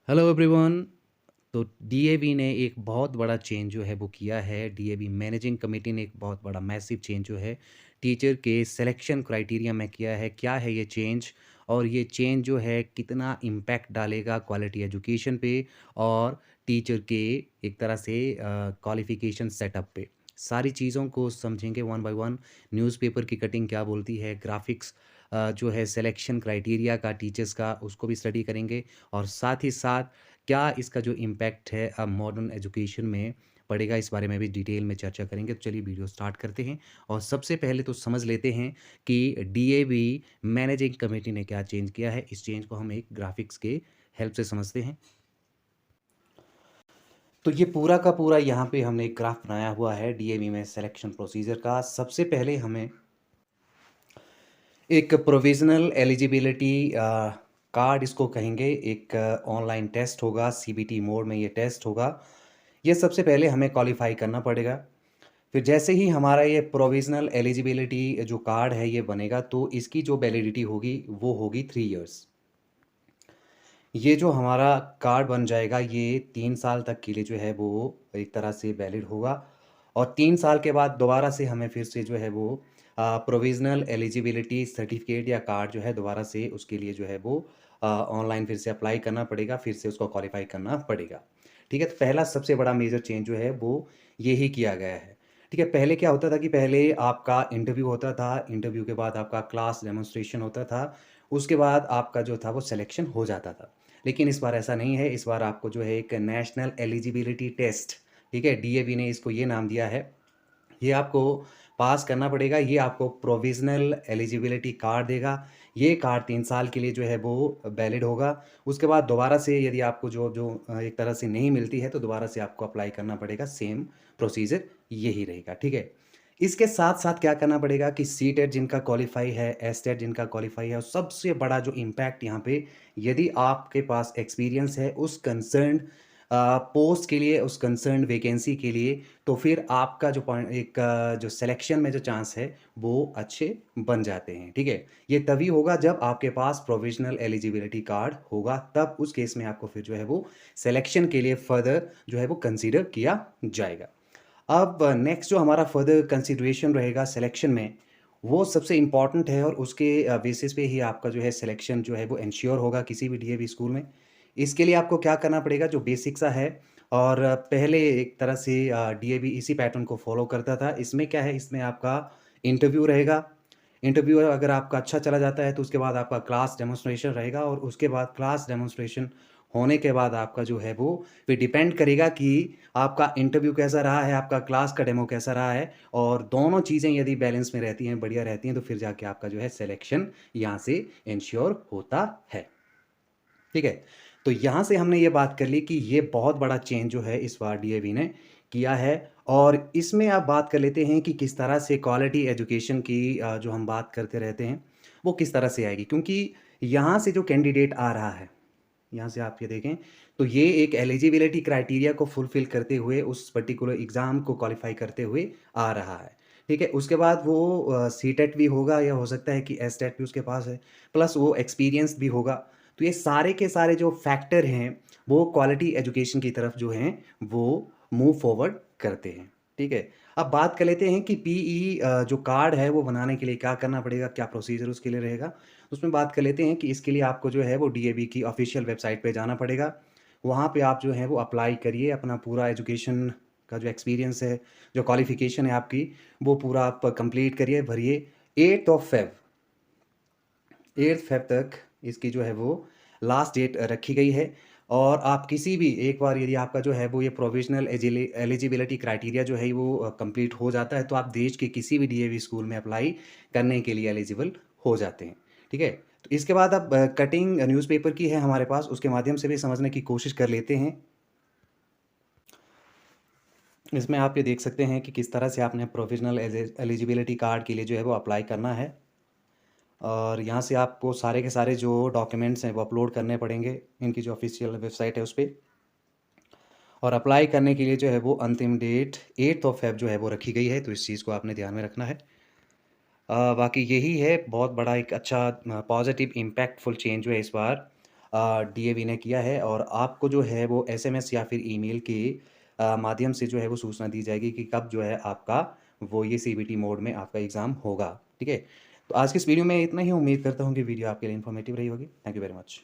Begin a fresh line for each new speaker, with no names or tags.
Hello everyone. तो DAV ने एक बहुत बड़ा चेंज जो है वो किया है। डीएवी मैनेजिंग कमेटी ने एक बहुत बड़ा मैसिव चेंज जो है टीचर के सिलेक्शन क्राइटेरिया में किया है। क्या है ये चेंज और ये चेंज जो है कितना इम्पैक्ट डालेगा क्वालिटी एजुकेशन पे और टीचर के एक तरह से क्वालिफिकेशन सेटअप पे। सारी चीज़ों को समझेंगे वन बाय वन। न्यूज़पेपर की कटिंग क्या बोलती है, ग्राफिक्स जो है सिलेक्शन क्राइटेरिया का टीचर्स का, उसको भी स्टडी करेंगे। और साथ ही साथ क्या इसका जो इम्पैक्ट है अब मॉडर्न एजुकेशन में पड़ेगा, इस बारे में भी डिटेल में चर्चा करेंगे। तो चलिए वीडियो स्टार्ट करते हैं और सबसे पहले तो समझ लेते हैं कि डीएवी मैनेजिंग कमेटी ने क्या चेंज किया है। इस चेंज को हम एक ग्राफिक्स के हेल्प से समझते हैं। तो ये पूरा का पूरा यहाँ पे हमने एक ग्राफ बनाया हुआ है डीएवी में सिलेक्शन प्रोसीजर का। सबसे पहले हमें एक प्रोविज़नल एलिजिबिलिटी कार्ड इसको कहेंगे। एक ऑनलाइन टेस्ट होगा, सीबीटी मोड में ये टेस्ट होगा। ये सबसे पहले हमें क्वालिफ़ाई करना पड़ेगा। फिर जैसे ही हमारा ये प्रोविज़नल एलिजिबिलिटी जो कार्ड है ये बनेगा, तो इसकी जो वैलिडिटी होगी वो होगी 3 इयर्स। ये जो हमारा कार्ड बन जाएगा ये 3 साल तक के लिए जो है वो एक तरह से वैलिड होगा। और 3 साल के बाद दोबारा से हमें फिर से जो है वो प्रोविज़नल एलिजिबिलिटी सर्टिफिकेट या कार्ड जो है दोबारा से उसके लिए जो है वो ऑनलाइन फिर से अप्लाई करना पड़ेगा, फिर से उसको क्वालिफ़ाई करना पड़ेगा। ठीक है? तो पहला सबसे बड़ा मेजर चेंज जो है वो यही किया गया है। ठीक है? पहले क्या होता था कि पहले आपका इंटरव्यू होता था, इंटरव्यू के बाद आपका क्लास डेमोंस्ट्रेशन होता था, उसके बाद आपका जो था वो सिलेक्शन हो जाता था। लेकिन इस बार ऐसा नहीं है। इस बार आपको जो है एक नेशनल एलिजिबिलिटी टेस्ट, ठीक है, डीएवी ने इसको ये नाम दिया है, ये आपको पास करना पड़ेगा। ये आपको प्रोविज़नल एलिजिबिलिटी कार्ड देगा। ये कार्ड 3 साल के लिए जो है वो वैलिड होगा। उसके बाद दोबारा से यदि आपको जो जो एक तरह से नहीं मिलती है तो दोबारा से आपको अप्लाई करना पड़ेगा। सेम प्रोसीजर यही रहेगा। ठीक है? इसके साथ-साथ क्या करना पड़ेगा कि सीटेट जिनका क्वालीफाई है, एसटेट जिनका क्वालीफाई है, और सबसे बड़ा जो इम्पैक्ट यहाँ पे, यदि आपके पास एक्सपीरियंस है उस कंसर्न्ड पोस्ट के लिए, उस कंसर्न्ड वैकेंसी के लिए, तो फिर आपका जो पॉइंट एक जो सिलेक्शन में जो चांस है वो अच्छे बन जाते हैं। ठीक है? ये तभी होगा जब आपके पास प्रोविज़नल एलिजिबिलिटी कार्ड होगा, तब उस केस में आपको फिर जो है वो सिलेक्शन के लिए फर्दर जो है वो कंसीडर किया जाएगा। अब नेक्स्ट जो हमारा फर्दर कंसिडरेशन रहेगा सिलेक्शन में, वो सबसे इम्पॉर्टेंट है और उसके बेसिस पे ही आपका जो है सिलेक्शन जो है वो एंश्योर होगा किसी भी डीएवी स्कूल में। इसके लिए आपको क्या करना पड़ेगा, जो बेसिक सा है। और पहले एक तरह से डीएवी इसी पैटर्न को फॉलो करता था। इसमें क्या है, इसमें आपका इंटरव्यू रहेगा। इंटरव्यू अगर आपका अच्छा चला जाता है तो उसके बाद आपका क्लास डेमोंस्ट्रेशन रहेगा, और उसके बाद क्लास डेमोंस्ट्रेशन होने के बाद आपका जो है वो फिर डिपेंड करेगा कि आपका इंटरव्यू कैसा रहा है, आपका क्लास का डेमो कैसा रहा है। और दोनों चीज़ें यदि बैलेंस में रहती हैं, बढ़िया रहती हैं, तो फिर जाके आपका जो है सिलेक्शन यहाँ से इंश्योर होता है। ठीक है? तो यहाँ से हमने ये बात कर ली कि ये बहुत बड़ा चेंज जो है इस बार डीएवी ने किया है। और इसमें आप बात कर लेते हैं कि किस तरह से क्वालिटी एजुकेशन की जो हम बात करते रहते हैं, वो किस तरह से आएगी। क्योंकि यहाँ से जो कैंडिडेट आ रहा है, यहाँ से आप ये देखें, तो ये एक एलिजिबिलिटी क्राइटेरिया को फुलफ़िल करते हुए उस पर्टिकुलर एग्ज़ाम को क्वालिफ़ाई करते हुए आ रहा है। ठीक है? उसके बाद वो सीटेट भी होगा, या हो सकता है कि एसटेट भी उसके पास है, प्लस वो एक्सपीरियंस भी होगा। तो ये सारे के सारे जो फैक्टर हैं, वो क्वालिटी एजुकेशन की तरफ जो हैं, वो मूव फॉरवर्ड करते हैं। ठीक है? अब बात कर लेते हैं कि पीई जो कार्ड है वो बनाने के लिए क्या करना पड़ेगा, क्या प्रोसीजर उसके लिए रहेगा। उसमें बात कर लेते हैं कि इसके लिए आपको जो है वो डीएवी की ऑफ़िशियल वेबसाइट पे जाना पड़ेगा। वहाँ पे आप जो है वो अप्लाई करिए, अपना पूरा एजुकेशन का जो एक्सपीरियंस है, जो क्वालिफ़िकेशन है आपकी, वो पूरा आप कंप्लीट करिए, भरिए। 8th फ़ेब तक इसकी जो है वो लास्ट डेट रखी गई है। और आप किसी भी एक बार यदि आपका जो है वो ये प्रोविज़नल एलिजिबिलिटी क्राइटेरिया जो है वो कंप्लीट हो जाता है, तो आप देश के किसी भी डीएवी स्कूल में अप्लाई करने के लिए एलिजिबल हो जाते हैं। ठीक है? तो इसके बाद अब कटिंग न्यूज़पेपर की है हमारे पास, उसके माध्यम से भी समझने की कोशिश कर लेते हैं। इसमें आप ये देख सकते हैं कि किस तरह से आपने प्रोविज़नल एलिजिबिलिटी कार्ड के लिए जो है वो अप्लाई करना है। और यहाँ से आपको सारे के सारे जो डॉक्यूमेंट्स हैं वो अपलोड करने पड़ेंगे, इनकी जो ऑफ़िशियल वेबसाइट है उस पे। और अप्लाई करने के लिए जो है वो अंतिम डेट 8th फ़ेब जो है वो रखी गई है, तो इस चीज़ को आपने ध्यान में रखना है। बाकी यही है बहुत बड़ा एक अच्छा पॉजिटिव इम्पैक्टफुल चेंज जो है इस बार डीएवी ने किया है और आपको जो है वो एसएमएस या फिर ईमेल के माध्यम से जो है वो सूचना दी जाएगी कि कब जो है आपका वो ये सीबीटी मोड में आपका एग्ज़ाम होगा, ठीक है? तो आज की इस वीडियो में इतना ही, उम्मीद करता हूँ कि वीडियो आपके लिए इन्फॉर्मेटिव रही होगी। Thank you very much.